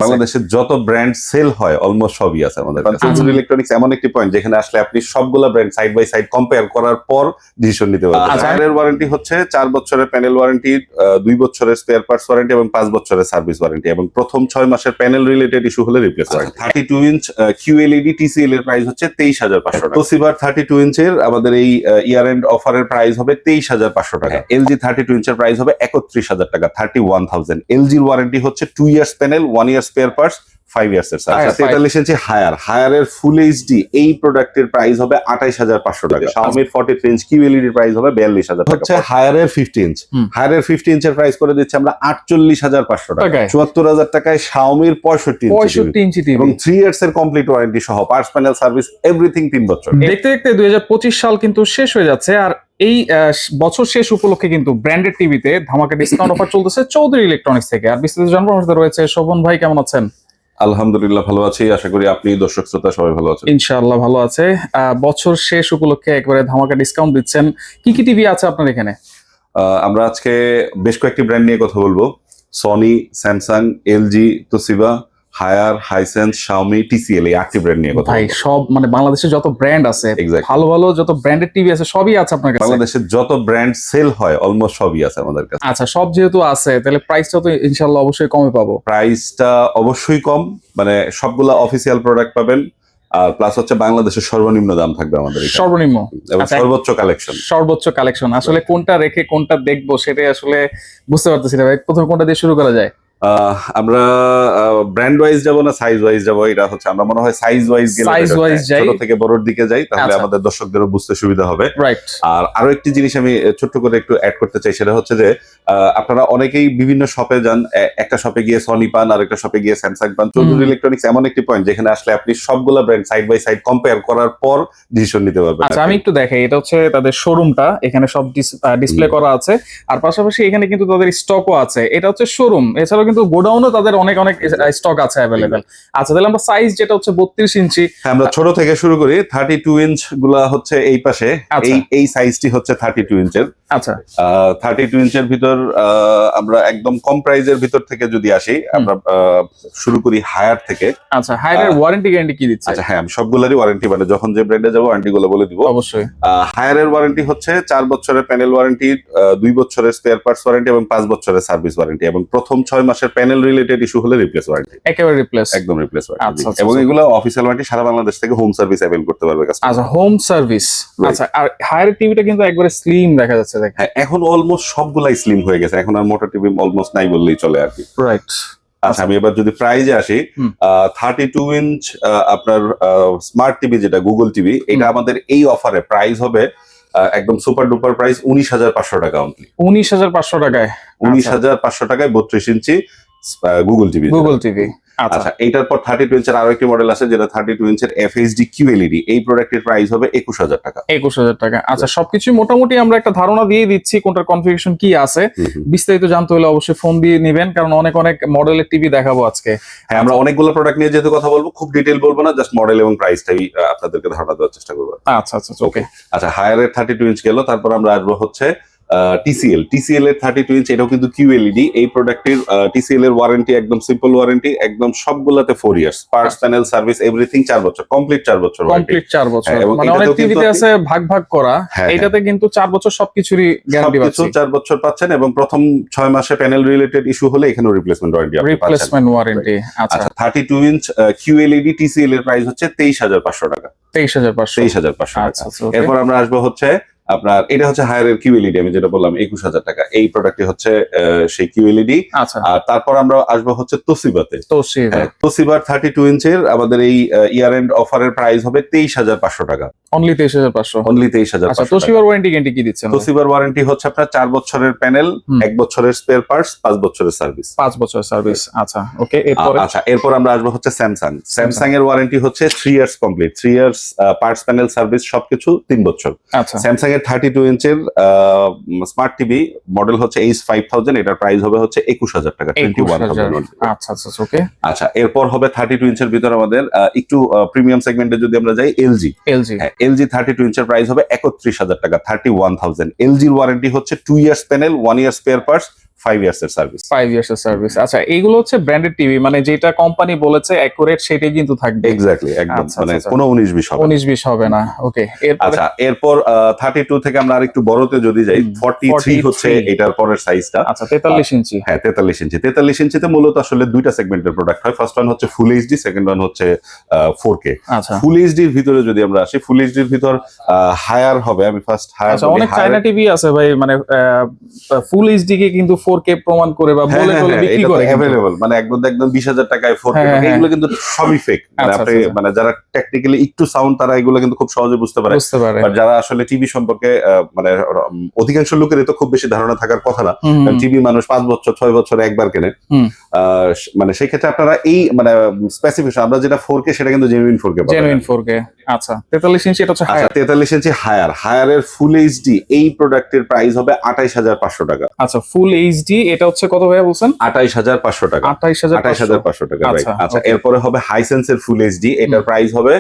বাংলাদেশের যত brand sell হয় অলমোস্ট সবই আছে আমাদের কাছে। চৌধুরী ইলেকট্রনিক্স এমন একটি পয়েন্ট যেখানে আসলে আপনি সবগুলা brand side by side compare করার পর ডিসিশন নিতে পারবেন। হায়ারের ওয়ারেন্টি হচ্ছে 4 বছরের প্যানেল ওয়ারেন্টি, 2 বছরের স্পেয়ার পার্টস ওয়ারেন্টি এবং 5 বছরের সার্ভিস ওয়ারেন্টি, এবং প্রথম 6 মাসের প্যানেল রিলেটেড ইস্যু হলে replace warranty. 32 inch QLED TCL এর প্রাইস হচ্ছে 23,500 টাকা। তোশিবার 32 ইঞ্চের আমাদের এই ইয়ার এন্ড অফারের প্রাইস হবে 23,500 টাকা। LG 32 ইঞ্চের প্রাইস হবে 31,000 টাকা, 31,000। LG এর ওয়ারেন্টি হচ্ছে 2 ইয়ার্স প্যানেল, 1 ইয়ার স্পেয়ার পার্টস, 5 ইয়ার্স এর সার্ভিস। 43 ইঞ্চি হায়ারের ফুল এইচডি এই প্রোডাক্টের প্রাইস হবে 28,500 টাকা। Xiaomi 43 ইঞ্চ QLED এর প্রাইস হবে 42,000 টাকা। হচ্ছে হায়ারের 50 ইঞ্চ, হায়ারের 50 ইঞ্চের প্রাইস করে দিচ্ছি আমরা 48,500 টাকা। 74,000 টাকায় Xiaomi 65 ইঞ্চি এবং 3 ইয়ার্স এর কমপ্লিট ওয়ারেন্টি সহ পার্টস, প্যানেল, সার্ভিস এভরিথিং 3 বছর। দেখতে দেখতে 2025 সাল কিন্তু শেষ হয়ে যাচ্ছে, আর এই বছর শেষ উপলক্ষে কিন্তু ব্র্যান্ডেড টিভিতে ধামাকা ডিসকাউন্ট অফার চলতেছে চৌধুরী ইলেকট্রনিক্স থেকে। আর বিস্তারিত জানবো আমাদের সাথে রয়েছে শোভন ভাই। কেমন আছেন? আলহামদুলিল্লাহ ভালো আছি, আশা করি আপনি দর্শক শ্রোতা সবাই ভালো আছেন। ইনশাআল্লাহ ভালো আছে। বছর শেষ উপলক্ষে একবারে ধামাকা ডিসকাউন্ট দিচ্ছেন। কি কি টিভি আছে আপনার এখানে? আমরা আজকে বেশ কয়েকটি ব্র্যান্ড নিয়ে কথা বলবো। Sony, Samsung, LG, Toshiba, Haier, Hisense, Xiaomi, TCL এই 8টি ব্র্যান্ড নিয়ে কথা ভাই বলবো। সব মানে বাংলাদেশের যত ব্র্যান্ড আছে, ভালো ভালো যত ব্র্যান্ডেড টিভি আছে সবই আছে আপনার কাছে। বাংলাদেশের যত ব্র্যান্ড সেল হয় অলমোস্ট সবই আছে আমাদের কাছে। আচ্ছা, সব যেহেতু আছে তাহলে প্রাইসটা তো ইনশাআল্লাহ অবশ্যই কমে পাবো। প্রাইসটা অবশ্যই কম, মানে সবগুলা অফিসিয়াল প্রোডাক্ট পাবেন, আর প্লাস হচ্ছে বাংলাদেশের সর্বনিম্ন দাম থাকবে আমাদের এখানে। সর্বনিম্ন এবং সর্বোচ্চ কালেকশন। সর্বোচ্চ কালেকশন। আসলে কোনটা রেখে কোনটা দেখবো সেটাই আসলে বুঝতে পারতেছি না ভাই। প্রথমে কোনটা দিয়ে শুরু করা যায়? আমরা ব্র্যান্ড ওয়াইজ যাবো না সাইজ ওয়াইজ যাবো? এটা হচ্ছে আমরা মনে হয় সাইজ ওয়াইজ গেলে ছোট থেকে বড়র দিকে যাই, তাহলে আমাদের দর্শকদেরও বুঝতে সুবিধা হবে। রাইট। আর আরো একটি জিনিস আমি ছোট্ট করে একটু অ্যাড করতে চাই, সেটা হচ্ছে যে আপনারা অনেকেই বিভিন্ন শপে যান, একটা শপে গিয়ে সনি পান, আর একটা শপে গিয়ে স্যামসাং পান। চৌধুরী ইলেকট্রনিক্স এমন একটি পয়েন্ট যেখানে আসলে আপনি সবগুলা brand side by side compare করার পর ডিসিশন নিতে পারবেন। আচ্ছা, আমি একটু দেখাই। এটা হচ্ছে তাদের শোরুমটা, এখানে সব ডিসপ্লে করা আছে, আর পাশাপাশি এখানে কিন্তু তাদের স্টকও আছে। এটা হচ্ছে শোরুম, এছাড়াও কিন্তু গোডাউনও তাদের অনেক অনেক স্টক আছে অ্যাভেলেবেল। আচ্ছা, তাহলে আমরা সাইজ যেটা হচ্ছে 32 ইঞ্চি, আমরা ছোট থেকে শুরু করি। 32 ইঞ্চ গুলা হচ্ছে এই পাশে, এই সাইজটি হচ্ছে 32 ইঞ্চের। আচ্ছা, 32 ইঞ্চের ভিতর আমরা একদম কম প্রাইজের ভিতর থেকে যদি আসি, আমরা শুরু করি হায়ার থেকে। আচ্ছা, হায়ারের ওয়ারেন্টি গ্যারান্টি কি দিচ্ছে? আচ্ছা হ্যাঁ, আমি সবগুলারই ওয়ারেন্টি, মানে যখন যে ব্র্যান্ডে যাবো ওয়ারেন্টি গুলো বলে দিব অবশ্যই। হায়ারের ওয়ারেন্টি হচ্ছে 4 বছরের প্যানেল ওয়ারেন্টি, 2 বছরের স্পেয়ার পার্টস ওয়ারেন্টি এবং 5 বছরের সার্ভিস ওয়ারেন্টি, এবং প্রথম 6 মাসের প্যানেল রিলেটেড ইস্যু হলে রিপ্লেস ওয়ারেন্টি। একেবারে রিপ্লেস, একদম রিপ্লেস ওয়ারেন্টি। আচ্ছা, এবং এগুলো অফিসিয়াল ওয়ারেন্টি, সারা বাংলাদেশ থেকে হোম সার্ভিস অ্যাভেল করতে পারবে কাস্টমার। আচ্ছা, হোম সার্ভিস। আচ্ছা, আর হায়ারের টিভিটা কিন্তু একবারে স্লিম দেখা যাচ্ছে। হ্যাঁ, এখন অলমোস্ট সবগুলাই স্লিম হয়ে গেছে, এখন আর মোটা টিভি অলমোস্ট নাই বললেই চলে আর কি। রাইট। আচ্ছা, আমি এবার যদি প্রাইজে আসি, 32 ইঞ্চ আপনার স্মার্ট টিভি যেটা গুগল টিভি, এটা আমাদের এই অফারে প্রাইস হবে একদম সুপার ডুপার প্রাইস 19,500 টাকা অনলি। 19,500 টাকায়? 19,500 টাকায় 32 ইঞ্চি গুগল টিভি। Google TV. আচ্ছা, এইটার পর 32 ইঞ্চের আরো একটি মডেল আছে যেটা 32 ইঞ্চের FHD QLED। এই প্রোডাক্টের প্রাইস হবে 21,000 টাকা। 21,000 টাকা। আচ্ছা, সবকিছু মোটামুটি আমরা একটা ধারণা দিয়ে দিচ্ছি কোনটার কনফিগারেশন কি আছে। বিস্তারিত জানতে হলে অবশ্যই ফোন দিয়ে নেবেন, কারণ অনেক অনেক মডেলের টিভি দেখাবো আজকে। হ্যাঁ, আমরা অনেকগুলো প্রোডাক্ট নিয়ে যেহেতু কথা বলবো, খুব ডিটেইল বলবো না, জাস্ট মডেল এবং প্রাইসটাই আপনাদেরকে ধারণা দেওয়ার চেষ্টা করবো। আচ্ছা আচ্ছা, ওকে। আচ্ছা, হায়ারের 32 ইঞ্চ গেল, তারপর আমরা আসবো হচ্ছে TCL এর 32 ইঞ্চ, এটাও কিন্তু QLED। এই প্রোডাক্টের TCL এর ওয়ারেন্টি একদম সিম্পল ওয়ারেন্টি, একদম সবগুলাতে 4 years, parts, panel, service everything 4 বছর, কমপ্লিট 4 বছর। কমপ্লিট 4 বছর, মানে অনেক টিভিতে আছে ভাগ ভাগ করা, এটাতে কিন্তু 4 বছর সবকিছুরই গ্যারান্টি পাচ্ছেন। 4 বছর পাচ্ছেন, এবং প্রথম 6 মাসে প্যানেল রিলেটেড ইস্যু হলে এখানেও রিপ্লেসমেন্ট ওয়ারেন্টি আপনি পাচ্ছেন। Replacement warranty. আচ্ছা, 32 ইঞ্চ QLED TCL এর প্রাইস হচ্ছে 23,500 টাকা। 23,500। টাকা। এরপর আমরা আসবো হচ্ছে আপনার, এটা হচ্ছে হায়ারের QLED, আমি যেটা বললাম 21,000 টাকা। এই প্রোডাক্টটি হচ্ছে সেই QLED। আচ্ছা, আর তারপর আমরা আসবো হচ্ছে তোশিবাতে। তোশিবার 32 ইঞ্চের আমাদের এই ইয়ার এন্ড অফারের প্রাইস হবে 23,500 টাকা। অনলি 23,500। অনলি 23,500। আচ্ছা, তোশিবার ওয়ারেন্টি গ্যারান্টি কি দিচ্ছেন? তোশিবার ওয়ারেন্টি হচ্ছে আপনার 4 বছরের প্যানেল, 1 বছরের স্পেয়ার পার্টস, 5 বছরের সার্ভিস। 5 বছরের সার্ভিস। আচ্ছা, ওকে। আচ্ছা, এরপর আমরা আসবো হচ্ছে স্যামসাং এর ওয়ারেন্টি হচ্ছে 3 years complete, 3 years parts, panel, service সবকিছু 3 বছর। আচ্ছা, স্যামসাং এর 32 ইঞ্চের স্মার্ট টিভি মডেল হচ্ছে H5000, এটার প্রাইস হবে হচ্ছে 21,000 টাকা। 21,000। আচ্ছা আচ্ছা, ওকে। আচ্ছা, এরপর হবে 32 ইঞ্চের ভিতর আমাদের একটু প্রিমিয়াম সেগমেন্টে যদি আমরা যাই, LG 32 ইঞ্চের প্রাইস হবে 31,000 টাকা, 31,000। LG এর ওয়ারেন্টি হচ্ছে 2 ইয়ার্স প্যানেল, 1 ইয়ার স্পেয়ার পার্টস, 5 ইয়ার্স এর সার্ভিস। 5 ইয়ার্স এর সার্ভিস। আচ্ছা এইগুলো হচ্ছে ব্র্যান্ডেড টিভি, মানে যেটা কোম্পানি বলেছে অ্যাকুরেট সেটাই কিন্তু থাকবে। এক্স্যাক্টলি, একদম আচ্ছা, মানে আচ্ছা, কোনো 19-20 হবে না। 19-20 হবে না। ওকে, এরপর আচ্ছা, এরপর 32 থেকে আমরা আরেকটু বড়তে যদি যাই, 43 হচ্ছে 43 এটার পরের সাইজটা। আচ্ছা 43 ইঞ্চি। হ্যাঁ 43 ইঞ্চি। 43 ইঞ্চিতে মূলত আসলে দুইটা সেগমেন্টের প্রোডাক্ট হয়। ফার্স্ট ওয়ান হচ্ছে ফুল এইচডি, সেকেন্ড ওয়ান হচ্ছে 4K। আচ্ছা ফুল এইচডির ভিতরে যদি আমরা আসি, ফুল এইচডির ভিতর হায়ার হবে। আমি ফার্স্ট হায়ার আচ্ছা, অনেক চায়না টিভি আছে ভাই, মানে ফুল এইচডি কে কিন্তু 4K প্রমাণ করে বা বলে বলে বিক্রি করে কিন্তু। अवेलेबल, মানে একদম 20,000 টাকায় 4K। হ্যাঁ, এগুলো কিন্তু সবই ফেক। মানে আচ্ছা, আপনি আচ্ছা। মানে যারা টেকনিক্যালি একটু সাউন্ড, তারা এগুলো কিন্তু খুব সহজে বুঝতে পারে। বুঝতে পারে। বাট যারা আসলে টিভি সম্পর্কে মানে অধিকাংশ লোকেরই তো খুব বেশি ধারণা থাকার কথা না। হুম, হুম, টিভি মানুষ 5 বছর 6 বছরে একবার কেনে। হুম। মানে সেই ক্ষেত্রে আপনারা এই মানে স্পেসিফিকেশন, আমরা যেটা 4K সেটা কিন্তু জেনুইন 4K পাবেন। Genuine 4K। আচ্ছা 43 ইঞ্চি এটা হচ্ছে আচ্ছা, হায়ার। 43 ইঞ্চি হায়ার। হায়ারের ফুল এইচডি এই প্রোডাক্টের প্রাইস হবে 28,500 টাকা। আচ্ছা ফুল এইচডি এটা হচ্ছে কত ভাইয়া বলছেন? 28,500 টাকা। 28,500 টাকা। আচ্ছা, আচ্ছা, okay. এরপরে হবে হাইসেন্সের ফুল এইচডি, এটার প্রাইস হবে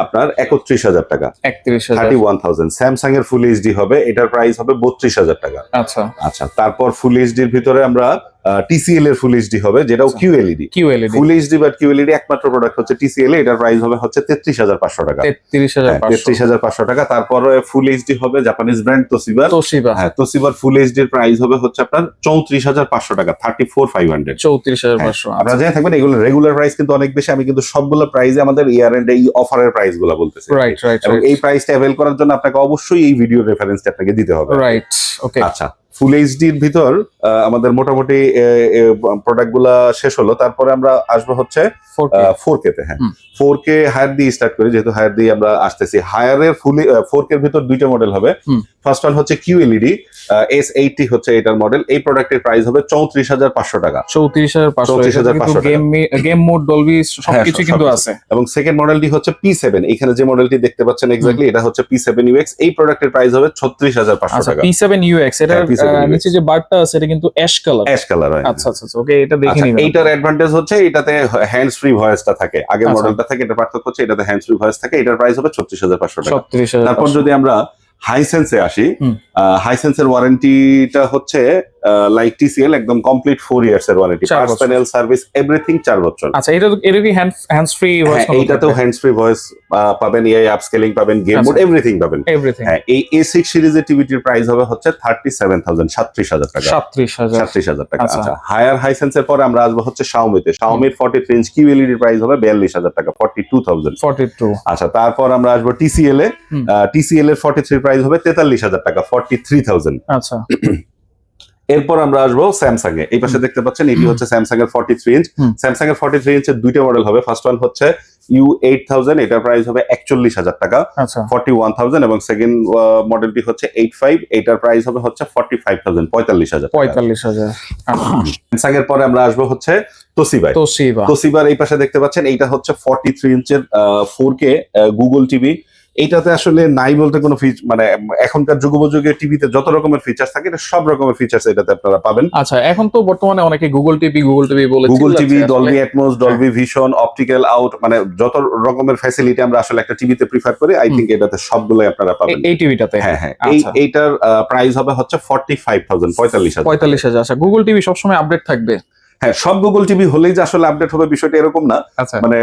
আপনার 31,000 টাকা। 31,000। 31,000। স্যামসাং এর ফুল এইচডি হবে, এটার প্রাইস হবে 32,000 টাকা। আচ্ছা আচ্ছা, তারপর ফুল এইচডির ভিতরে আমরা টিসিএল এর ফুল এইচডি হবে, যেটাও কিউএলইডি। কিউএলইডি ফুল এইচডি বা কিউএলইডি একমাত্র প্রোডাক্ট হচ্ছে টিসিএল, এটার প্রাইস হবে হচ্ছে 33,500 টাকা। 33,500। 33,500 টাকা। তারপরে ফুল এইচডি হবে জাপানিজ ব্র্যান্ড তোশিবা। তোশিবা। হ্যাঁ, তোশিবার ফুল এইচডি এর প্রাইস হবে হচ্ছে আপনার 34,500 টাকা। 34,500। 34,500। আপনারা জেনে থাকবেন এগুলো রেগুলার প্রাইস কিন্তু অনেক বেশি। আমি কিন্তু সবগুলো প্রাইসে আমাদের ইয়ার এন্ড এই অফারের প্রাইস গুলো বলতেছি। রাইট রাইট এবং এই প্রাইসটা অ্যাভেল করার জন্য আপনাকে অবশ্যই এই ভিডিও রেফারেন্সটা আপনাকে দিতে হবে। রাইট। ওকে, আচ্ছা, ফুল এইচডির ভিতর আমাদের মোটামুটি প্রোডাক্ট গুলা শেষ হলো। তারপরে আমরা আসবো হচ্ছে 4K তে। হ্যাঁ, 4K হায়ার দিয়ে স্টার্ট করি, যেহেতু হায়ার দিয়ে আমরা আসতেছি। হায়ারের 4K এর ভিতর দুইটা মডেল হবে। ফার্স্ট ওয়ান হচ্ছে কিউএলইডি S80 হচ্ছে এটার মডেল। এই প্রোডাক্টের প্রাইস হবে 34,500 টাকা। 34,500 গেম মোড ডলবি সবকিছু কিন্তু আছে। এবং সেকেন্ড মডেলটি হচ্ছে P7। এখানে যে মডেলটি দেখতে পাচ্ছেন এক্স্যাক্টলি এটা হচ্ছে P7 UX। এই প্রোডাক্টের প্রাইস হবে 36,500 আচ্ছা টাকা। P7 UX এটার P7 UX নিচে যে বারটা আছে এটা কিন্তু অ্যাশ কালার। অ্যাশ কালার হয়। আচ্ছা আচ্ছা ওকে, এটা দেখে নিবেন। এইটার অ্যাডভান্টেজ হচ্ছে এটাতে হ্যান্ডস ফ্রি ভয়েসটা থাকে। আগের মডেলটা থাকে, এটা পার্থক্য হচ্ছে এটাতে হ্যান্ডস ফ্রি ভয়েস থাকে। এটার প্রাইস হবে 36,500 টাকা। 36,500। তারপর যদি আমরা হাইসেন্সে আসি, হাইসেন্সের ওয়ারেন্টিটা হচ্ছে লাইক টিসিএল, একদম কমপ্লিট 4 ইয়ার্স এর warranty. Parts, panel, service, everything 4 বছর। আচ্ছা এটা কি হ্যান্ডস ফ্রি ভয়েস? এইটাতেও হ্যান্ডস ফ্রি ভয়েস পাবেন, এআই আপস্কেলিং পাবেন, গেম মোড, এভরিথিং পাবেন। এভরিথিং। হ্যাঁ, এই A6 সিরিজের টিভিটির প্রাইস হবে হচ্ছে 37,000, 37,000 টাকা। 37,000 টাকা। আচ্ছা, হায়ার হাইসেন্সের পরে আমরা আসবো হচ্ছে শাওমিতে। শাওমির 43 ইঞ্চ কিউএলইডি প্রাইস হবে 42,000 টাকা, 42,000। 42। আচ্ছা, তারপর আমরা আসবো টিসিএল এ। টিসিএল এর 43 প্রাইস হবে 43,000 টাকা, 43,000। আচ্ছা, এরপর আমরা আসবো স্যামসাং এ। এই পাশে দেখতে পাচ্ছেন এটি হচ্ছে স্যামসাং এর 43 ইঞ্চ। স্যামসাং এর 43 ইঞ্চের দুইটা মডেল হবে। ফার্স্ট ওয়ান হচ্ছে U8000, এটার প্রাইস হবে 41,000 টাকা, আচ্ছা 41,000। এবং সেকেন্ড মডেলটি হচ্ছে 85, এটার প্রাইস হবে হচ্ছে 45,000, 45,000। 45,000। স্যামসাং এর পরে আমরা আসবো হচ্ছে তোশিবা। তোশিবার এই পাশে দেখতে পাচ্ছেন এইটা হচ্ছে 43 ইঞ্চের 4K গুগল টিভি। এইটাতে আসলে নাই বলতে কোনো মানে এখনকার যুগোপযোগী টিভিতে যত রকমের ফিচার্স থাকে, এটা সব রকমের ফিচার্স এটাতে আপনারা পাবেন। আচ্ছা, এখন তো বর্তমানে অনেকে গুগল টিভি বলে, Google TV, Dolby atoms, Dolby vision, optical out, মানে যত রকমের ফ্যাসিলিটি আমরা আসলে একটা টিভিতে প্রিফার করি, আই থিংক এটাতে সবগুলোই আপনারা পাবেন এই টিভিটাতে। হ্যাঁ হ্যাঁ, এইটার প্রাইস হবে হচ্ছে 45,000, 45,000। 45,000। আচ্ছা, গুগল টিভি সবসময় আপডেট থাকবে? হ্যাঁ, সব গুগল টিভি হলেই যে আসলে আপডেট হবে বিষয়টা এরকম না। মানে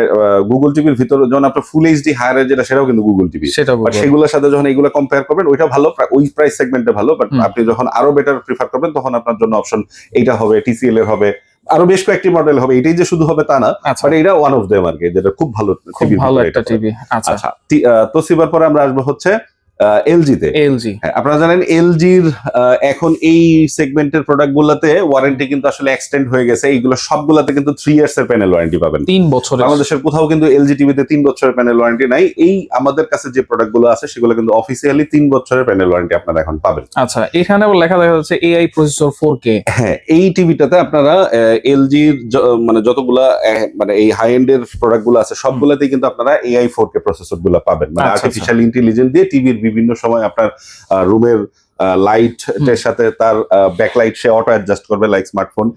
গুগল টিভির ভিতরে যখন আপনার ফুল এইচডি হায়ার যেটা, সেটাও কিন্তু গুগল টিভি। সেগুলোর সাথে যখন এইগুলো কম্পেয়ার করবেন, ওইটা ভালো, ওই প্রাইস সেগমেন্টে ভালো। বাট আপনি যখন আরো বেটার প্রিফার করবেন, তখন আপনার জন্য অপশন এইটা হবে, টিসিএল এর হবে, আরো বেশ কয়েকটি মডেল হবে। এটাই যে শুধু হবে তা না, বাট এটা ওয়ান অফ দেম আর কি, যেটা খুব ভালো একটা টিভি। আচ্ছা, তোশিবার পরে আমরা আসবো হচ্ছে এলজিতে। আপনারা জানেন এলজির এখন এই সেগমেন্টের প্রোডাক্ট গুলাতে ওয়ারেন্টি কিন্তু আসলে এক্সটেন্ড হয়ে গেছে। এইগুলো সবগুলাতে কিন্তু 3 ইয়ার্স এর প্যানেল ওয়ারেন্টি পাবেন। 3 বছর। বাংলাদেশের কোথাও কিন্তু এলজি টিভিতে 3 বছরের প্যানেল ওয়ারেন্টি নাই। এই আমাদের কাছে যে প্রোডাক্ট গুলো আছে সেগুলো কিন্তু অফিসিয়ালি 3 বছরের প্যানেল ওয়ারেন্টি আপনারা এখন পাবেন। আচ্ছা, এখানে আবার লেখা দেখা যাচ্ছে এআই প্রসেসর 4K। হ্যাঁ, এই টিভিটাতে আপনারা এলজির মানে যতগুলা মানে এই হাই এন্ড এর প্রোডাক্ট গুলো আছে সবগুলাতেই কিন্তু আপনারা এআই 4K প্রসেসর গুলো পাবেন। মানে আর্টিফিশিয়াল ইন্টেলিজেন্স দিয়ে টিভির বিভিন্ন সময় আপনার রুমের লাইটের সাথে তার ব্যাকলাইট সে অটো অ্যাডজাস্ট করবে, লাইক স্মার্টফোন।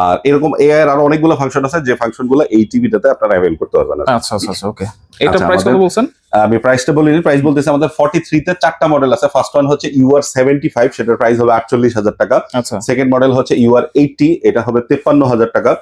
আর এরকম এআই এর আরো অনেকগুলো ফাংশন আছে, যে ফাংশন গুলো এই টিভিটাতে আপনারা অ্যাভেল করতে পারবেন। আচ্ছা আচ্ছা ওকে। এটা প্রাইস কত বলছেন? আমি প্রাইসটা বলিনি, প্রাইস বলতেছি আমাদের 43 তে 4টা মডেল আছে। ফার্স্ট ওয়ান হচ্ছে UR 75, সেটার প্রাইস হবে 48,000 টাকা। আচ্ছা সেকেন্ড মডেল হচ্ছে UR 80, এটা হবে 53,000 টাকা।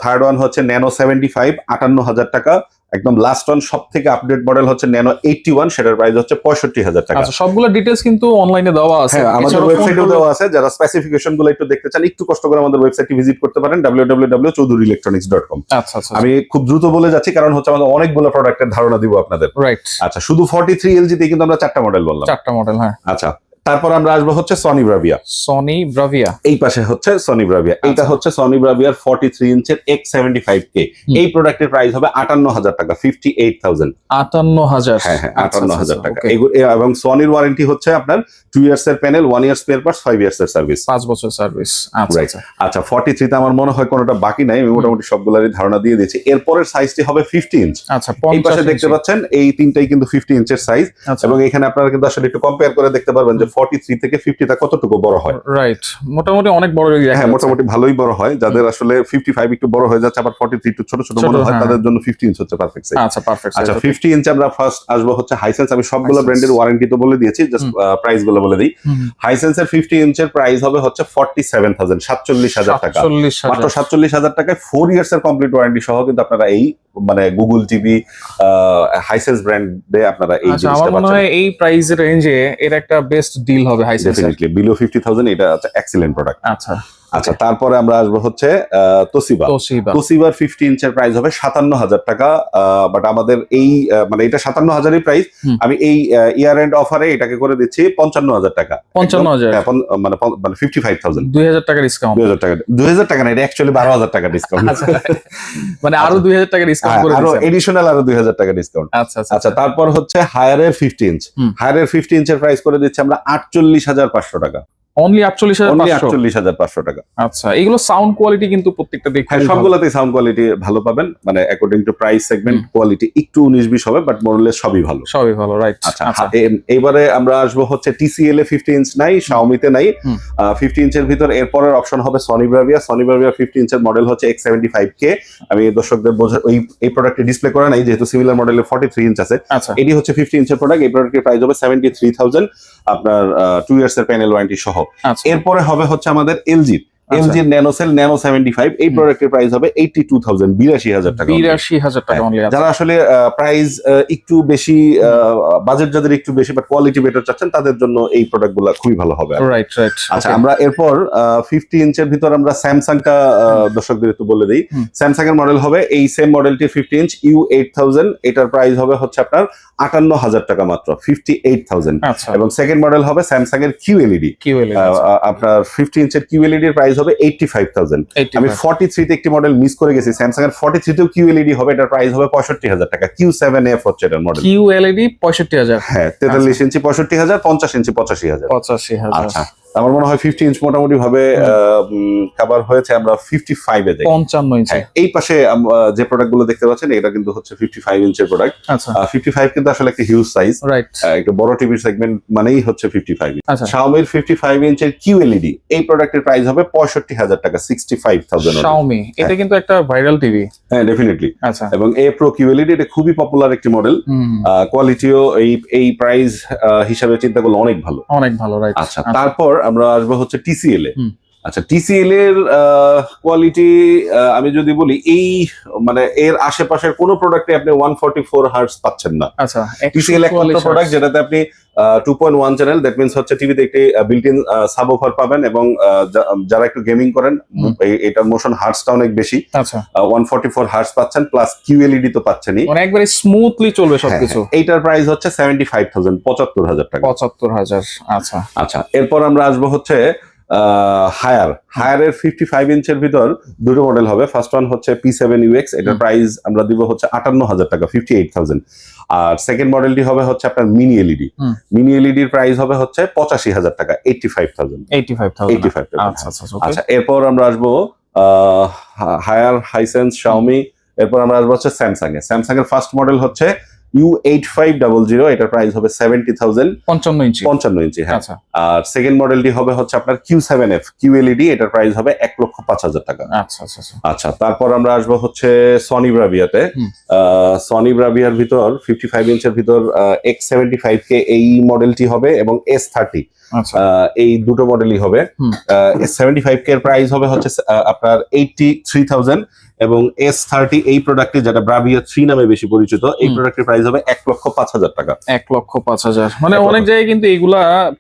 থার্ড ওয়ান হচ্ছে ন্যানো 75, 58,000 টাকা। একদম লাস্ট ওয়ান সব থেকে আপডেট মডেল হচ্ছে ন্যানো 81, সেটার প্রাইস হচ্ছে 65,000 টাকা। আচ্ছা, সবগুলো ডিটেলস কিন্তু অনলাইনে দেওয়া আছে। হ্যাঁ, আমাদের এছাড়াও ওয়েবসাইটেও phone দেওয়া আছে। যারা স্পেসিফিকেশন গুলো একটু দেখতে চান, একটু কষ্ট করে আমাদের ওয়েবসাইটটি ভিজিট করতে পারেন www.choudhuryelectronics.com। আচ্ছা আচ্ছা আমি খুব দ্রুত বলে যাচ্ছি কারণ হচ্ছে আমাদের অনেকগুলো প্রোডাক্টের ধারণা দিব আপনাদের। রাইট, আচ্ছা, শুধু 43 LG তে কিন্তু আমরা 4টা মডেল বললাম। 4টা মডেল। হ্যাঁ, আচ্ছা, তারপর আমরা আসবো হচ্ছে সনি ব্রাভিয়া। সনি ব্রাভিয়া, এই পাশে হচ্ছে সনি ব্রাভিয়া। এটা হচ্ছে সনি ব্রাভিয়ার 43 ইঞ্চের X75K। এই প্রোডাক্টের প্রাইস হবে 58,000 টাকা, 58,000। 58,000। হ্যাঁ হ্যাঁ, 58,000 টাকা। okay। এবং সনির ওয়ারেন্টি হচ্ছে আপনার 2 ইয়ার্স এর প্যানেল, 1 ইয়ার স্পেয়ার পার্টস, 5 ইয়ার্স এর সার্ভিস, 5 বছর সার্ভিস। আচ্ছা Right. আচ্ছা আচ্ছা, 43 তে আমার মনে হয় কোনোটা বাকি নাই, আমি মোটামুটি সবগুলোরই ধারণা দিয়ে দিয়েছি। এরপরের সাইজটি হবে 50 ইঞ্চ। আচ্ছা, এই পাশে 50 দেখতে পাচ্ছেন এই তিনটাই কিন্তু 50 ইঞ্চের সাইজ। আচ্ছা, এবং এখানে আপনারা কিন্তু আসলে একটু কম্পেয়ার করে দেখতে পারবেন যে 43 থেকে 50 টা কতটুকু বড় হয়। রাইট, মোটামুটি অনেক বড় এরিয়া। হ্যাঁ, মোটামুটি ভালোই বড় হয়। যাদের আসলে 55 একটু বড় হয়ে যাচ্ছে, আবার 43 একটু ছোট ছোট ছোট, মনে হয়, হ্যাঁ। তাদের জন্য 50 ইঞ্চ হচ্ছে পারফেক্ট সাইজ। আচ্ছা, পারফেক্ট। আচ্ছা, 50 ইঞ্চ আমরা ফার্স্ট আসবো হচ্ছে হাইসেন্স। আমি সবগুলো Hisense। ব্র্যান্ডের ওয়ারেন্টি তো বলে দিয়েছি, জাস্ট প্রাইস গুলো বলে দিই। হাইসেন্সের 50 ইঞ্চের প্রাইস হবে হচ্ছে 47,000, 47,000 টাকা। 47,000। মাত্র 47,000 টাকায় 4 ইয়ার্স এর কমপ্লিট ওয়ারেন্টি সহ কিন্তু আপনারা এই মানে গুগল টিভি হাইসেন্স ব্র্যান্ডে আপনারা এই আচ্ছা, আমার জিনিসটা মনে পাচ্ছেন। হয় এই প্রাইস রেঞ্জে এর একটা বেস্ট ডিল হবে হাইসেন্স। ডেফিনেটলি বিলো 50,000 এটা হচ্ছে এক্সিলেন্ট প্রোডাক্ট। আচ্ছা আচ্ছা, তারপরে আমরা আসবো হচ্ছে তোসিবা। তোশিবা। তোসিবার 50 ইঞ্চের প্রাইস হবে 57,000 টাকা। বাট আমাদের এই মানে এটা 57,000-ই প্রাইস। আমি এই ইয়ার এন্ড অফারে এটাকে করে দিচ্ছি 55,000 টাকা। 55,000 হ্যাঁ, মানে 55,000। 2000 টাকা ডিসকাউন্ট। 2,000 টাকা, 2,000 টাকা না, এটা অ্যাকচুয়ালি 12,000 টাকা ডিসকাউন্ট। আচ্ছা, মানে আরো 2000 টাকা ডিসকাউন্ট করে আরো দিয়েছেন। এডিশনাল আরো 2,000 টাকা ডিসকাউন্ট। আচ্ছা আচ্ছা আচ্ছা, তারপর হচ্ছে হায়ারের 50 ইঞ্চ। হায়ারের 50 ইঞ্চের প্রাইস করে দিচ্ছি আমরা 48,500 টাকা। Only only 48,500। 48,500 টাকা। আচ্ছা, এগুলো সাউন্ড কোয়ালিটি কিন্তু প্রত্যেকটা দেখতে হ্যাঁ, সবগুলোতেই সাউন্ড কোয়ালিটি ভালো পাবেন, মানে according to price segment quality একটু 19-20 হবে, বাট মোরলেস সবই ভালো। সবই ভালো। রাইট। আচ্ছা, এইবারে আমরা আসবো হচ্ছে TCL এ 50 ইঞ্চ নাই, Xiaomi-তে নাই। 50 ইঞ্চের ভিতর এরপরের অপশন হবে সনি ব্রাভিয়া। সনি ব্রাভিয়া 50 ইঞ্চের মডেল হচ্ছে X75K। আমি দর্শকদের বোঝা এই প্রোডাক্টে ডিসপ্লে করা নাই, যেহেতু সিমিলার মডেলের 43 ইঞ্চ আছে। আচ্ছা, এটি হচ্ছে 50 ইঞ্চের প্রোডাক্ট। এই প্রোডাক্টের প্রাইস হবে 73,000, আপনার 2 ইয়ার্স এর প্যানেল ওয়ারেন্টি সহ। আচ্ছা, এরপরে হবে হচ্ছে আমাদের LG ন্যানো সেল ন্যানো 75। এই প্রোডাক্টের প্রাইস হবে 82,000, 82,000 টাকা। 82,000 টাকা অনলি। যারা আসলে প্রাইস একটু বেশি, বাজেট যাদের একটু বেশি বাট কোয়ালিটি বেটার চাচ্ছেন, তাদের জন্য এই প্রোডাক্টগুলো খুবই ভালো হবে। Right right. আচ্ছা, আমরা এরপর 50 ইঞ্চের ভিতর আমরা স্যামসাংটা দর্শকদের একটু বলে দিই। স্যামসাং এর মডেল হবে এই সেম মডেলটি 50 ইঞ্চ U8000। এটার প্রাইস হবে হচ্ছে আপনার 58,000 টাকা মাত্র, 58,000। আচ্ছা, এবং সেকেন্ড মডেল হবে স্যামসাং এর QLED। আপনার 50 ইঞ্চের QLED এর প্রাইস হবে 85,000। আমি 43 তে একটি মডেল মিস করে গেছি, স্যামসাং এর 43 তেও QLED হবে, এটার প্রাইস হবে 65,000 টাকা। Q7F হচ্ছে এটার মডেল। QLED 65,000। হ্যাঁ, 43 ইঞ্চি 65,000, 50 ইঞ্চি 85,000। 85,000। আচ্ছা, আমার মনে হয় 50 ইঞ্চ মোটামুটি ভাবে কভার হয়েছে। আমরা 55 এ যাই। 55 ইঞ্চি। এই পাশে যে প্রোডাক্ট গুলো দেখতে পাচ্ছেন, এটা কিন্তু হচ্ছে 55 ইঞ্চের প্রোডাক্ট। আচ্ছা, 55 কিন্তু আসলে একটা হিউজ সাইজ। রাইট। একটা বড় টিভির সেগমেন্ট মানেই হচ্ছে 55। আচ্ছা, Xiaomi 55 ইঞ্চের QLED এই প্রোডাক্টের প্রাইস হবে 65,000 টাকা, 65,000। Xiaomi এটা কিন্তু একটা ভাইরাল টিভি। হ্যাঁ, ডেফিনেটলি। আচ্ছা, এবং A Pro QLED এটা খুবই পপুলার একটি মডেল। কোয়ালিটিও এই প্রাইস হিসাবে চিন্তা করলে অনেক ভালো, অনেক ভালো। রাইট। আচ্ছা, তারপর আমরা আসবো হচ্ছে TCL এ। আচ্ছা, TCL এর কোয়ালিটি আমি যদি বলি, এই মানে এর আশেপাশের কোনো প্রোডাক্টে আপনি 144 হার্টজ পাচ্ছেন না। আচ্ছা, TCL একটা প্রোডাক্ট যেটাতে আপনি 2.1 চ্যানেল, দ্যাট মিন্স হচ্ছে টিভিতে একটি বিল্ট-ইন সাবওুফার পাবেন, এবং যারা একটু গেমিং করেন এটার মোশন হার্টসটা অনেক বেশি। আচ্ছা, 144 হার্টজ পাচ্ছেন, প্লাস QLED তো পাচ্ছেনই, মানে একবারে স্মুথলি চলবে সবকিছু। এইটার প্রাইস হচ্ছে 75,000, 75,000 টাকা। 75,000। আচ্ছা আচ্ছা, এরপর আমরা আসবো হচ্ছে হায়ারের 55 ইঞ্চের ভিতর দুটো মডেল হবে। ফার্স্ট ওয়ান হচ্ছে P7UX। এটার প্রাইস আমরা দিব হচ্ছে 58,000 টাকা, 58,000। আর সেকেন্ড মডেলটি হবে হচ্ছে আপনার মিনি এলইডি। মিনি এলইডি এর প্রাইস হবে হচ্ছে 85,000 টাকা, 85,000। 85,000। আচ্ছা আচ্ছা। আচ্ছা, এরপর আমরা আসবো হাইসেন্স Xiaomi। এরপর আমরা আসবো হচ্ছে স্যামসাং এর ফার্স্ট মডেল হচ্ছে U8500, এটার প্রাইস হবে 70,000, 55 ইঞ্চি। 55 ইঞ্চি, হ্যাঁ। আচ্ছা আর সেকেন্ড মডেলটি হবে হচ্ছে আপনার Q7F QLED, এটার প্রাইস হবে 1,05,000 টাকা। আচ্ছা আচ্ছা আচ্ছা। আচ্ছা, তারপর আমরা আসবো হচ্ছে সনি ব্রাভিয়াতে। সনি ব্রাভিয়ার ভিতর 55 ইঞ্চের ভিতর X75K এই মডেলটি হবে এবং S30, আচ্ছা এই দুটো মডেলই হবে। S75K এর প্রাইস হবে হচ্ছে আপনার 83,000 এবং S30 এই প্রোডাক্টটি, যেটা ব্রাভিয়া 3 নামে বেশি পরিচিত, এই প্রোডাক্টের প্রাইস হবে 1,05,000 টাকা। 1,05,000, মানে অনেক জায়গায় কিন্তু এইগুলা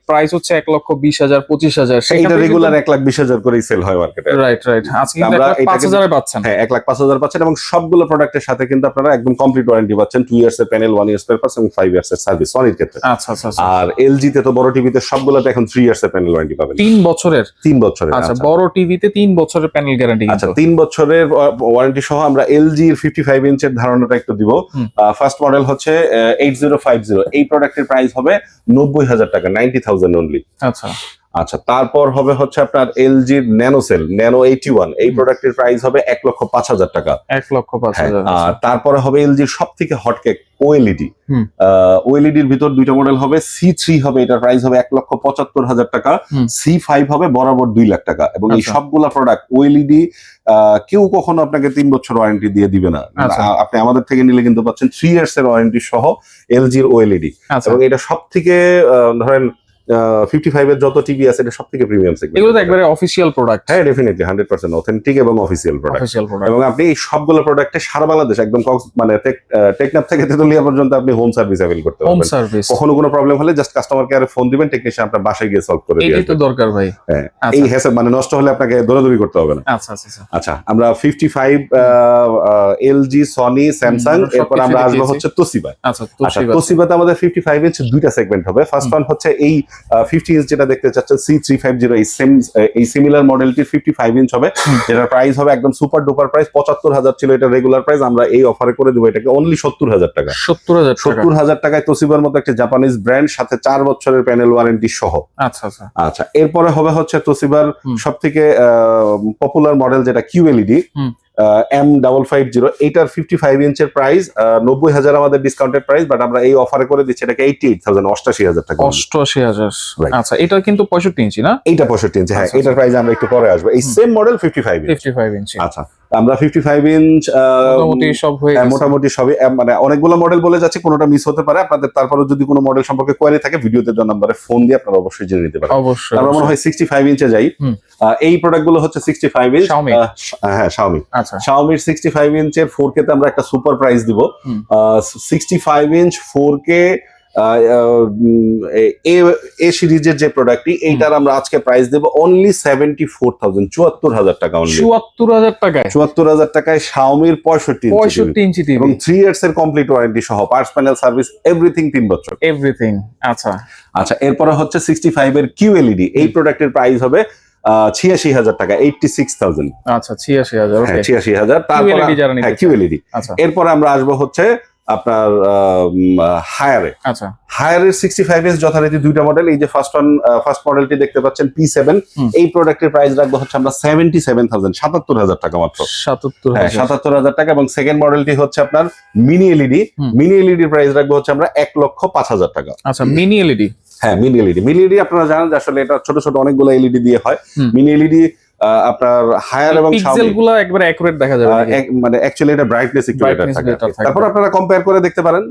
প্রাইস হচ্ছে 1,20,000, 25,000, এটা রেগুলার 1,20,000 করেই সেল হয় মার্কেটে। Right right. আজকে কিন্তু 1,05,000 পাচ্ছেন। হ্যাঁ, 1,05,000 পাচ্ছেন এবং সবগুলো প্রোডাক্টের সাথে কিন্তু আপনারা একদম কমপ্লিট ওয়ারেন্টি পাচ্ছেন। 2 ইয়ার্স এর প্যানেল, 1 ইয়ার্স স্পেয়ার পার্টস এবং 5 ইয়ার্স এর সার্ভিস সনির ক্ষেত্রে। আচ্ছা আচ্ছা আচ্ছা। আর এলজি তে তো বড় টিভিতে সবগুলোতে এখন 3 ইয়ার্স এর প্যানেল ওয়ারেন্টি পাবেন। 3 বছরের? 3 বছরের। আচ্ছা, বড় টিভিতে 3 বছরের প্যানেল গ্যারান্টি। আচ্ছা, 3 বছরের ওয়ারেন্টি সহ আমরা এলজি এর 55 ইঞ্চের ধারণাটা একটু দিব। ফার্স্ট মডেল হচ্ছে 8050, এই প্রোডাক্টের প্রাইস হবে 90,000 টাকা, 90,000 অনলি। আচ্ছা আচ্ছা, তারপর হবে হচ্ছে আপনার এলজির ন্যানোসেল ন্যানো 81, এই প্রোডাক্টের প্রাইস হবে 1,05,000 টাকা। 1,05,000। আর তারপরে হবে এলজির সব থেকে হটকেক ওএলইডি। ওএলইডির ভিতর দুইটা মডেল হবে, C3 হবে, এটার প্রাইস হবে 1,75,000 টাকা, C5 হবে বরাবর 2 লাখ টাকা। এবং এই সবগুলা প্রোডাক্ট ওএলইডি কেউ কখনো আপনাকে 3 বছর ওয়ারেন্টি দিয়ে দিবে না। আপনি আমাদের থেকে নিলে কিন্তু পাচ্ছেন 3 ইয়ার্স এর ওয়ারেন্টি সহ এলজির ওএলইডি। এবং এটা সব থেকে ধরেন 55 এর যত টিভি আছে এটা সবথেকে প্রিমিয়াম সেগমেন্ট। এগুলো তো একবারে অফিশিয়াল প্রোডাক্ট। হ্যাঁ, ডেফিনেটলি 100% অথেন্টিক এবং অফিশিয়াল প্রোডাক্ট। এবং আপনি এই সবগুলো প্রোডাক্টে সারা বাংলাদেশ একদম মানে টেকনাফ থেকে তেতুলিয়া পর্যন্ত আপনি হোম সার্ভিস অ্যাভেল করতে পারবেন। হোম সার্ভিস, কখনো কোনো প্রবলেম হলে জাস্ট কাস্টমার কেয়ারে ফোন দিবেন, টেকনিশিয়ান আপনার বাসায় গিয়ে সলভ করে দিবে। এটাই তো দরকার ভাই। হ্যাঁ, এই হ্যাসেল মানে নষ্ট হলে আপনাকে দৌড়াদৌড়ি করতে হবে না। আচ্ছা আচ্ছা আচ্ছা। আচ্ছা, আমরা 55 এলজি, সনি, স্যামসাং, এরপর আমরা আসবো হচ্ছে তোশিবা। আচ্ছা, তোশিবাতে আমাদের 55 ইঞ্চ দুইটা সেগমেন্ট হবে। ফার্স্ট ওয়ান হচ্ছে এই 50 ইঞ্চ যেটা দেখতে চাচ্ছেন C350, এই সিমিলার মডেলটির 55 ইঞ্চ হবে, যেটার প্রাইস হবে একদম সুপার ডুপার প্রাইস 75,000 ছিল এটা রেগুলার প্রাইস, আমরা এই অফারে করে দেবো এটাকে অনলি 70,000 টাকা। 70,000 টাকায় তোশিবার মতো একটা জাপানিজ ব্র্যান্ড, সাথে 4 বছরের প্যানেল ওয়ারেন্টি সহ। আচ্ছা আচ্ছা আচ্ছা, এরপরে হবে হচ্ছে তোশিবার সব থেকে পপুলার মডেল যেটা QLED M550, এইটার 55 ইঞ্চের প্রাইস 90,000 আমাদের ডিসকাউন্টেড প্রাইস, বাট আমরা এই অফারে করে দিচ্ছি এটাকে 88,000, 88,000 টাকা। 88,000। আচ্ছা, এটা কিন্তু 65 ইঞ্চি না? এইটা 65 ইঞ্চি, হ্যাঁ। এটার প্রাইস আমরা একটু পরে আসবো। এই সেম মডেল 55 ইঞ্চি। আচ্ছা, আমরা 55 ইঞ্চ মোটামুটি সব হয়ে গেছে। মোটামুটি সবই, মানে অনেকগুলো মডেল বলে যাচ্ছে, কোনোটা মিস হতে পারে আপনাদের। তারপরে যদি কোনো মডেল সম্পর্কে কোয়ারি থাকে ভিডিওতে দেওয়া নম্বরে ফোন দিয়ে আপনারা অবশ্যই জেনে নিতে পারেন। অবশ্যই। আমরা মনে হয় 65 ইঞ্চে যাই। এই প্রোডাক্টগুলো হচ্ছে 65 ইঞ্চ, হ্যাঁ, শাওমি। আচ্ছা, শাওমির 65 ইঞ্চের 4K তে আমরা একটা সুপার প্রাইস দিব। 65 ইঞ্চ 4K এ সিরিজের যে প্রোডাক্টটি, এইটার আমরা আজকে প্রাইস দেব অনলি 74,000, 74,000 টাকা। অনলি 74,000 টাকায়? 74,000 টাকায় শাওমির 65 ইঞ্চি টিভি এবং 3 ইয়ার্স এর কমপ্লিট ওয়ারেন্টি সহ, পার্টস, প্যানেল, সার্ভিস, এভরিথিং 3 বছর। এভরিথিং। আচ্ছা আচ্ছা, এরপরে হচ্ছে 65 এর QLED, এই প্রোডাক্টের প্রাইস হবে 86,000 টাকা, 86,000। আচ্ছা, 86,000। হ্যাঁ, 86,000। তারপর QLED। এরপর আমরা আসবো হচ্ছে আপনার হায়ারে। আচ্ছা, হায়ারের 65 ইঞ্চ যথারীতি দুইটা মডেল। এই যে ফার্স্ট মডেলটি দেখতে পাচ্ছেন P7, এই প্রোডাক্টের প্রাইস রাখবো হচ্ছে আমরা 77,000, 77,000 টাকা মাত্র। 77,000 টাকা। এবং সেকেন্ড মডেলটি হচ্ছে আপনার মিনি এলইডি, মিনি এলইডির প্রাইস রাখবো হচ্ছে আমরা 1,05,000 টাকা। আচ্ছা, মিনি এলইডি। হ্যাঁ, মিনি এলইডি আপনারা জানেন যে আসলে এটা ছোট ছোট অনেকগুলো এলইডি দিয়ে হয়। মিনি এলইডি আপনার হায়ার এবং পিক্সেলগুলো একবারে অ্যাকুরেট দেখা যাবে, মানে অ্যাকচুয়ালি এটা ব্রাইটনেস একটু বেটার থাকে। তারপর আপনারা কম্পেয়ার করে দেখতে পারেন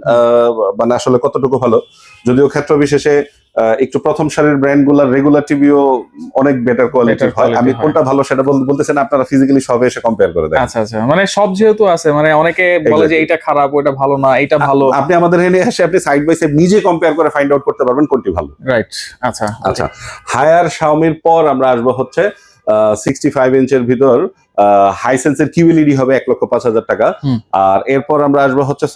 মানে আসলে কতটুকু ভালো। যদিও ক্ষেত্র বিশেষে একটু প্রথম সারির ব্র্যান্ডগুলোর রেগুলার টিভিও অনেক বেটার কোয়ালিটির হয়। আমি কোনটা ভালো সেটা বলতেছেন, আপনারা ফিজিক্যালি সবে এসে কম্পেয়ার করে দেখেন। আচ্ছা আচ্ছা, মানে সব যেহেতু আছে, মানে অনেকে বলে যে এটা খারাপ, ওটা ভালো না, এটা ভালো। আপনি আমাদের এখানে এসে আপনি সাইড বাই সাইড নিজে কম্পেয়ার করে ফাইন্ড আউট করতে পারবেন কোনটি ভালো। রাইট। আচ্ছা আচ্ছা, হায়ার শাওমির পর আমরা আসবো হচ্ছে 65 ইঞ্চের ভিতর হাইসেন্সের QLED হবে 1,05,000 টাকা। আর এরপর আমরা আসবো হচ্ছে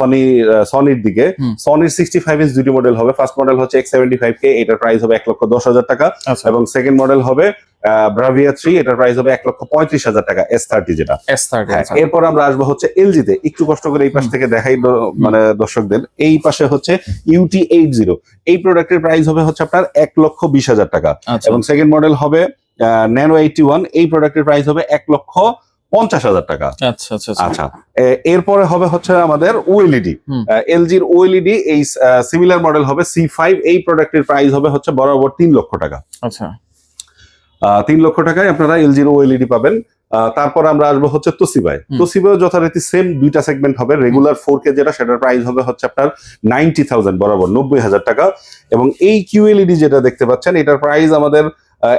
সনির দিকে। সনির 65 ইঞ্চ দুটি মডেল হবে। ফার্স্ট মডেল হচ্ছে X75K, এটার প্রাইস হবে 1,10,000 টাকা। এবং সেকেন্ড মডেল হবে ব্রাভিয়া 3, এটার প্রাইস হবে 1,35,000 টাকা, S30 যেটা। এরপর আমরা আসবো হচ্ছে এলজিতে। একটু কষ্ট করে এই পাশ থেকে দেখাই মানে দর্শকদের, এই পাশে হচ্ছে UT80, এই প্রোডাক্টের প্রাইস হবে হচ্ছে আপনার 1,20,000 টাকা। এবং সেকেন্ড মডেল হবে ন্যানো 81, এই প্রোডাক্টের প্রাইস হবে 1,15,000 50,000 টাকা। আচ্ছা আচ্ছা আচ্ছা, এরপরে হবে হচ্ছে আমাদের ওএলইডি। এলজির ওএলইডি এই সিমিলার মডেল হবে C5। এই প্রোডাক্টের প্রাইস হবে হচ্ছে বরাবর 3 লক্ষ টাকা। আচ্ছা 3 লক্ষ টাকায় আপনারা এলজির ওএলইডি পাবেন। তারপর আমরা আসবো হচ্ছে তোশিবায়। তোশিবায় যথারীতি সেম দুইটা সেগমেন্ট হবে। রেগুলার 4K যেটা, সেটার প্রাইস হবে হচ্ছে আপনার 90,000 বরাবর 90,000 টাকা। এবং এই কিউএলইডি যেটা দেখতে পাচ্ছেন, এটার প্রাইস আমাদের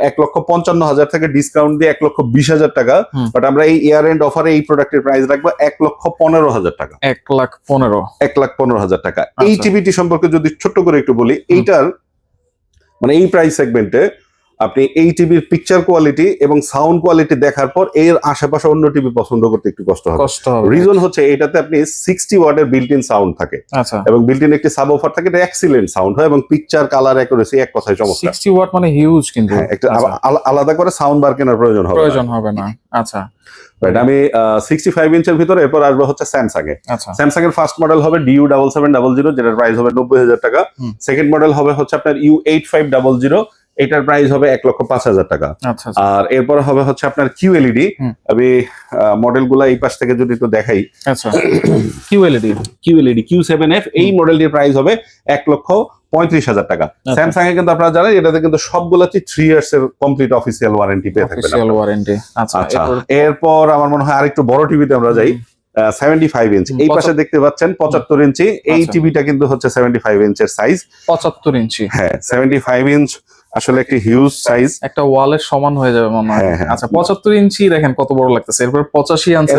1,55,000 থেকে ডিসকাউন্ট দিয়ে 1,20,000 টাকা। বাট আমরা এই ইয়ার এন্ড অফারে এই প্রোডাক্টের প্রাইস রাখবো 1,15,000 টাকা। 1,15,000 টাকা। এই টিভিটি সম্পর্কে যদি ছোট্ট করে একটু বলি, এইটার মানে এই প্রাইস সেগমেন্টে আপনি এই টিভির পিকচার কোয়ালিটি এবং সাউন্ড কোয়ালিটি দেখার পর এর আশেপাশে অন্য টিভি পছন্দ করতে একটু কষ্ট হবে। রিজন হচ্ছে এটাতে আপনি 60 ওয়াটের বিল্ট ইন সাউন্ড থাকে। আচ্ছা, এবং বিল্ট ইন একটি সাবওুফার থাকে, এটা এক্সিলেন্ট সাউন্ড হয় এবং পিকচার কালার অ্যাকুরেসি এক কথায় চমৎকার। 60 ওয়াট মানে হিউজ কিন্তু। একটা আলাদা করে সাউন্ড বার কেনার প্রয়োজন হবে না। আচ্ছা রাইট। আমি 65 ইঞ্চের ভিতরে এরপর আসবো হচ্ছে স্যামসাং এ। স্যামসাং এর ফার্স্ট মডেল হবে DU7700, যেটার প্রাইস হবে 90,000 টাকা। সেকেন্ড মডেল হবে হচ্ছে আপনার U8500, এটার প্রাইস হবে 1,05,000 টাকা। আর এরপর হবে হচ্ছে আপনার কিউএলইডি। আমি মডেল গুলা এই পাশ থেকে যদি একটু দেখাই। আচ্ছা, কিউএলইডি Q7F, এই মডেলটির প্রাইস হবে 1,35,000 টাকা। স্যামসাং এ কিন্তু আপনারা জানেন এটাতে কিন্তু সবগুলাতে 3 ইয়ার্স এর কমপ্লিট অফিসিয়াল ওয়ারেন্টি পেয়ে থাকবেন। আচ্ছা, এরপর আমার মনে হয় আরেকটু বড় টিভিতে আমরা যাই। 75 ইঞ্চ, এই পাশে দেখতে পাচ্ছেন 75 ইঞ্চি। এই টিভিটা কিন্তু হচ্ছে 75 ইঞ্চের সাইজ। 75 ইঞ্চি, হ্যাঁ 75 ইঞ্চ আসলে একটি হিউজ সাইজ, একটা ওয়ালের সমান হয়ে যাবে মনে হয়। আচ্ছা 75 ইঞ্চি দেখেন কত বড় লাগতেছে। এরপর 85 আছে,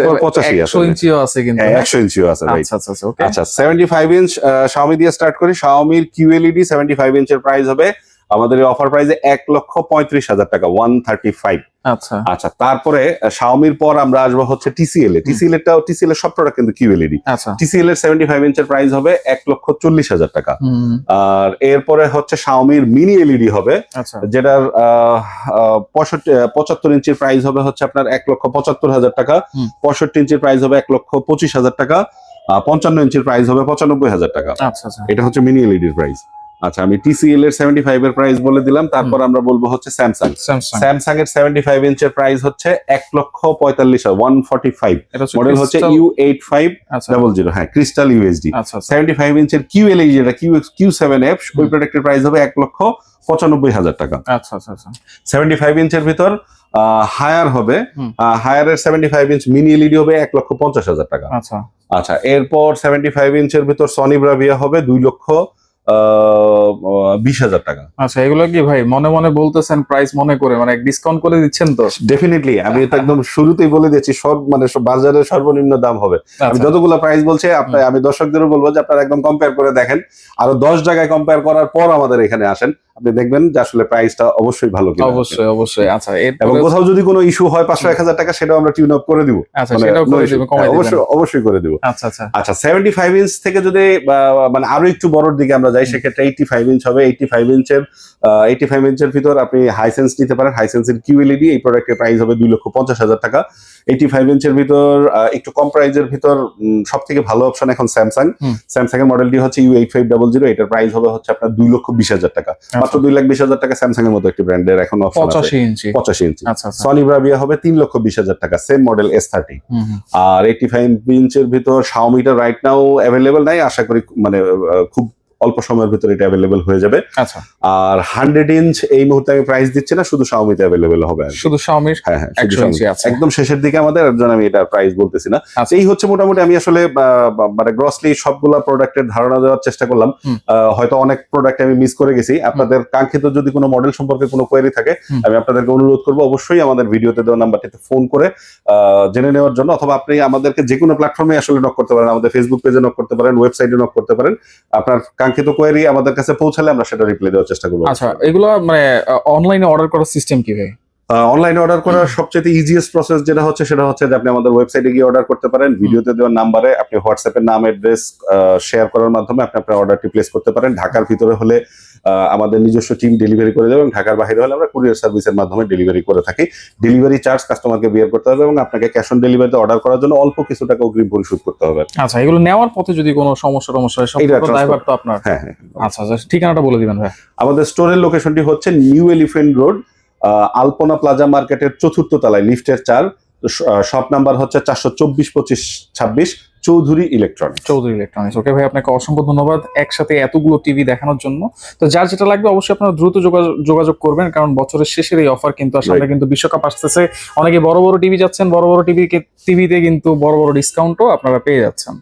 100 ইঞ্চিও আছে কিন্তু। 100 ইঞ্চিও আছে ভাই। আচ্ছা আচ্ছা ওকে। আচ্ছা 75 ইঞ্চ Xiaomi দিয়ে স্টার্ট করি। Xiaomi এর QLED 75 ইঞ্চের প্রাইস হবে আমাদের এই অফার প্রাইসে 1,35,000 টাকা, 135। আচ্ছা আচ্ছা, তারপরে Xiaomi এর পর আমরা আসবো হচ্ছে TCL এ। TCL এর সব প্রোডাক্ট কিন্তু QLED। আচ্ছা, TCL এর 75 ইঞ্চের প্রাইস হবে 1,40,000 টাকা। আর এরপরে হচ্ছে Xiaomi এর মিনি এলইডি হবে, যেটার 75 ইঞ্চির প্রাইস হবে হচ্ছে আপনার 1,75,000 টাকা। 65 ইঞ্চির প্রাইস হবে 1,25,000 টাকা। 55 ইঞ্চির প্রাইস হবে 95,000 টাকা। আচ্ছা, এটা হচ্ছে মিনি এলইডির প্রাইস। আচ্ছা, আমি TCL এর 75 এর প্রাইস বলে দিলাম। তারপর আমরা বলবো হচ্ছে স্যামসাং এর 75 ইঞ্চের প্রাইস হচ্ছে 1,45,000, 145। মডেল হচ্ছে U8500, হ্যাঁ ক্রিস্টাল UHD। 75 ইঞ্চের QLED যেটা Q7F, ওই প্রোডাক্টের প্রাইস হবে 1,95,000 টাকা। আচ্ছা আচ্ছা আচ্ছা। 75 ইঞ্চের ভিতর হায়ার হবে, হায়ারের 75 ইঞ্চ মিনি এলইডি হবে 1,50,000 টাকা। আচ্ছা আচ্ছা, এরপর 75 ইঞ্চের ভিতর সনি ব্রাভিয়া হবে 2,20,000 টাকা। আচ্ছা, এগুলো কি ভাই মনে মনে বলতেছেন প্রাইস মনে করে, মানে ডিসকাউন্ট করে দিচ্ছেন তো? ডেফিনেটলি, আমি এটা একদম শুরুতেই বলে দিয়েছি, সব মানে বাজারের সর্বনিম্ন দাম হবে। আমি যতগুলো প্রাইস বলছি আমি দর্শকদেরও বলবো যে আপনারা একদম কম্পেয়ার করে দেখেন, আরো 10 জায়গায় কম্পেয়ার করার পর আমাদের এখানে আসেন, আপনি দেখবেন যে আসলে প্রাইসটা অবশ্যই ভালো কিনা। অবশ্যই অবশ্যই। আচ্ছা, এবং কোথাও যদি কোনো ইস্যু হয় 500-1000 টাকা, সেটাও আমরা টিউন আপ করে দিব। আচ্ছা, সেটাও করে দিব, কমাই দিবেন। অবশ্যই করে দিব। আচ্ছা আচ্ছা আচ্ছা, 75 ইঞ্চ থেকে যদি মানে আরো একটু বড়র দিকে আমরা যাই, সেক্ষেত্রে 85 ইঞ্চ হবে। 85 ইঞ্চের ভিতর আপনি হাইসেন্স নিতে পারেন। হাইসেন্সের QLED, এই প্রোডাক্টের প্রাইস হবে 2,50,000 টাকা। 85 ইঞ্চের ভিতর একটু কম প্রাইজের ভিতর সব থেকে ভালো অপশন এখন স্যামসাং এর মডেলটি হচ্ছে U8500, এটার প্রাইস হবে হচ্ছে আপনার 2,20,000 টাকা। মাত্র 2,20,000 টাকা। স্যামসাং এর মতো একটি ব্র্যান্ডের এখন অপশন আছে 85 ইঞ্চি। সনি ব্রাভিয়া হবে 3,20,000 টাকা, সেম মডেল S30। আর 85 ইঞ্চের ভিতর Xiaomi-টা রাইট নাও অ্যাভেলেবল নাই, আশা করি মানে খুব অল্প সময়ের ভিতরে এটা অ্যাভেলেবল হয়ে যাবে। আচ্ছা, আর 100 ইঞ্চ এই মুহূর্তে আমি প্রাইস দিচ্ছি না, শুধু Xiaomi-তে অ্যাভেলেবল হবে। শুধু Xiaomi? হ্যাঁ, একদম শেষের দিকে আমাদের, এর জন্য আমি এটা প্রাইস বলতেছি না। এই হচ্ছে মোটামুটি আমি আসলে মানে গ্রসলি সবগুলা প্রোডাক্টের ধারণা দেওয়ার চেষ্টা করলাম। হয়তো অনেক প্রোডাক্ট আমি মিস করে গেছি। আপনাদের কাঙ্ক্ষিত যদি কোনো মডেল সম্পর্কে কোনো কোয়েরি থাকে, আমি আপনাদেরকে অনুরোধ করবো অবশ্যই আমাদের ভিডিওতে দেওয়া নাম্বারটিতে ফোন করে জেনে নেওয়ার জন্য, অথবা আপনি আমাদেরকে যে কোনো প্ল্যাটফর্মে আসলে নক করতে পারেন। আমাদের ফেসবুক পেজে নক করতে পারেন, ওয়েবসাইটে নক করতে পারেন। আপনার কাঙ্ক্ষিত কোয়েরি আমাদের কাছে পৌঁছালে আমরা সেটা রিপ্লাই দেওয়ার চেষ্টা করবো। আচ্ছা, এগুলো মানে অনলাইনে অর্ডার করার সিস্টেম কি ভাই? অনলাইনে অর্ডার করার সবচেয়ে ইজিয়েস্ট প্রসেস যেটা হচ্ছে সেটা হচ্ছে যে আপনি আমাদের ওয়েবসাইটে গিয়ে অর্ডার করতে পারেন। ভিডিওতে দেওয়া নাম্বারে আপনি হোয়াটসঅ্যাপের নাম, অ্যাড্রেস শেয়ার করার মাধ্যমে আপনি আপনার অর্ডারটি প্লেস করতে পারেন। ঢাকার ভিতরে হলে আমাদের নিজস্ব টিম ডেলিভারি করে দেবে, এবং ঢাকার বাইরে হলে আমরা কুরিয়ার সার্ভিসের মাধ্যমে ডেলিভারি করে থাকি। ডেলিভারি চার্জ কাস্টমারকে বিয়ার করতে হবে, এবং আপনাকে ক্যাশ অন ডেলিভারিতে অর্ডার করার জন্য অল্প কিছু টাকা অগ্রিম পরিশোধ করতে হবে। আচ্ছা, এগুলো নেওয়ার পথে যদি কোনো সমস্যা হয়, সব ড্রাইভার তো আপনার? হ্যাঁ। আচ্ছা, ঠিকানাটা বলে দিবেন ভাই। আমাদের স্টোরের লোকেশনটি হচ্ছে নিউ এলিফ্যান্ট রোড, আলপনা প্লাজা মার্কেটের 4th তলায়, লিফটের 4, শপ নাম্বার হচ্ছে 424-25-26 চৌধুরী ইলেকট্রনিক্স। চৌধুরী ইলেকট্রনিক্স। ওকে ভাই, আপনাকে অসংখ্য ধন্যবাদ একসাথে এতগুলো টিভি দেখানোর জন্য। তো যার যেটা লাগবে অবশ্যই আপনারা দ্রুত যোগাযোগ করবেন, কারণ বছরের শেষের এই অফার কিন্তু সামনে কিন্তু বিশ্বকাপ আসতেছে। অনেকে বড় বড় টিভি যাচ্ছেন, বড় বড় টিভিতে কিন্তু বড় বড় ডিসকাউন্টও আপনারা পেয়ে যাচ্ছেন।